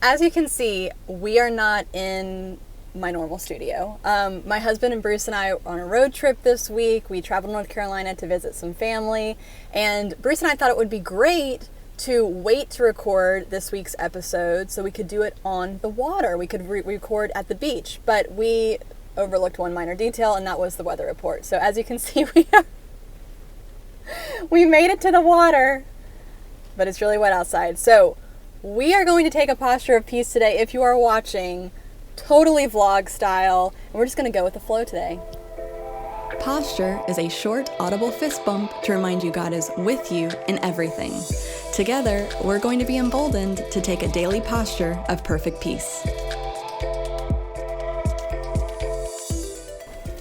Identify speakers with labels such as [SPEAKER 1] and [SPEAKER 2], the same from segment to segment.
[SPEAKER 1] as you can see, we are not in my normal studio. My husband and Bruce and I are on a road trip this week. We traveled to North Carolina to visit some family, and Bruce and I thought it would be great to wait to record this week's episode so we could do it on the water. We could record at the beach, but we overlooked one minor detail, and that was the weather report. So as you can see, we made it to the water, but it's really wet outside. So we are going to take a posture of peace today. If you are watching, totally vlog style, and we're just going to go with the flow today.
[SPEAKER 2] Posture is a short, audible fist bump to remind you God is with you in everything. Together, we're going to be emboldened to take a daily posture of perfect peace.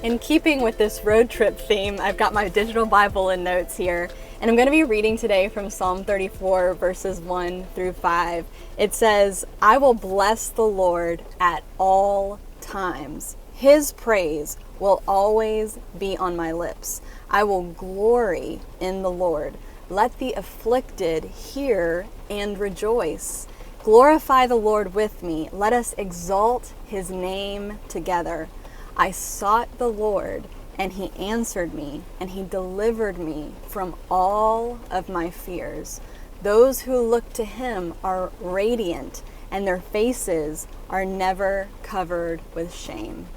[SPEAKER 1] In keeping with this road trip theme, I've got my digital Bible and notes here, and I'm going to be reading today from Psalm 34, verses 1 through 5. It says, "I will bless the Lord at all times. His praise will always be on my lips. I will glory in the Lord. Let the afflicted hear and rejoice. Glorify the Lord with me. Let us exalt his name together. I sought the Lord, and he answered me, and he delivered me from all of my fears. Those who look to him are radiant, and their faces are never covered with shame."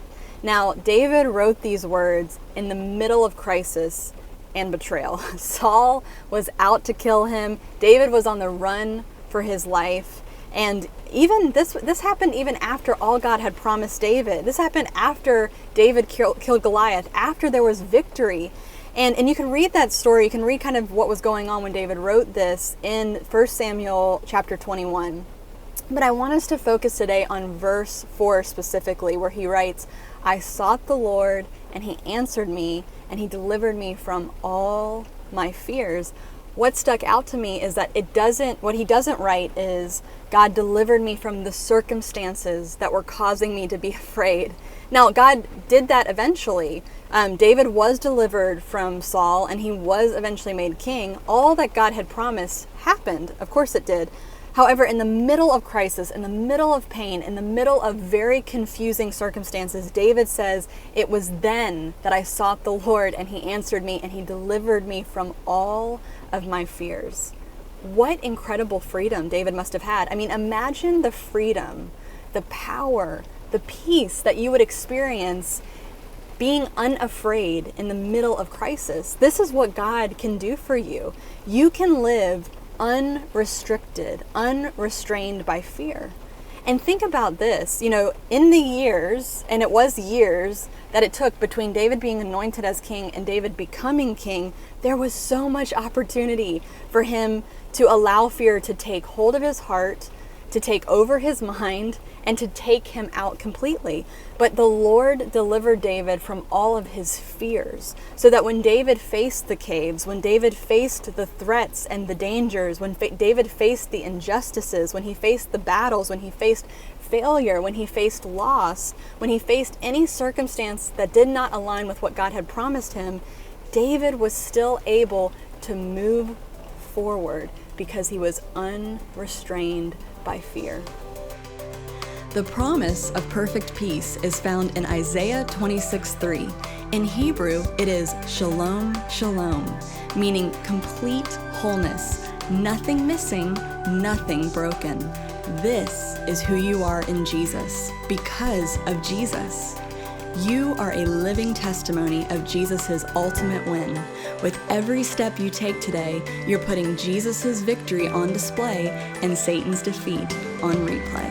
[SPEAKER 1] Now, David wrote these words in the middle of crisis and betrayal. Saul was out to kill him. David was on the run for his life. And even this happened even after all God had promised David. This happened after David killed Goliath, after there was victory. And you can read that story. You can read kind of what was going on when David wrote this in 1 Samuel chapter 21. But I want us to focus today on verse 4 specifically, where he writes, "I sought the Lord, and he answered me, and he delivered me from all my fears." What stuck out to me is that what he doesn't write is, God delivered me from the circumstances that were causing me to be afraid. Now, God did that eventually. David was delivered from Saul, and he was eventually made king. All that God had promised happened. Of course it did. However, in the middle of crisis, in the middle of pain, in the middle of very confusing circumstances, David says, "It was then that I sought the Lord, and he answered me, and he delivered me from all of my fears." What incredible freedom David must have had. I mean, imagine the freedom, the power, the peace that you would experience being unafraid in the middle of crisis. This is what God can do for you. You can live unrestricted, unrestrained by fear. And think about this, in the years, and it was years that it took between David being anointed as king and David becoming king, there was so much opportunity for him to allow fear to take hold of his heart, to take over his mind, and to take him out completely. But the Lord delivered David from all of his fears, so that when David faced the caves, when David faced the threats and the dangers, when David faced the injustices, when he faced the battles, when he faced failure, when he faced loss, when he faced any circumstance that did not align with what God had promised him, David was still able to move forward because he was unrestrained by fear.
[SPEAKER 2] The promise of perfect peace is found in Isaiah 26:3. In Hebrew, it is shalom, shalom, meaning complete wholeness, nothing missing, nothing broken. This is who you are in Jesus, because of Jesus. You are a living testimony of Jesus' ultimate win. With every step you take today, you're putting Jesus' victory on display and Satan's defeat on replay.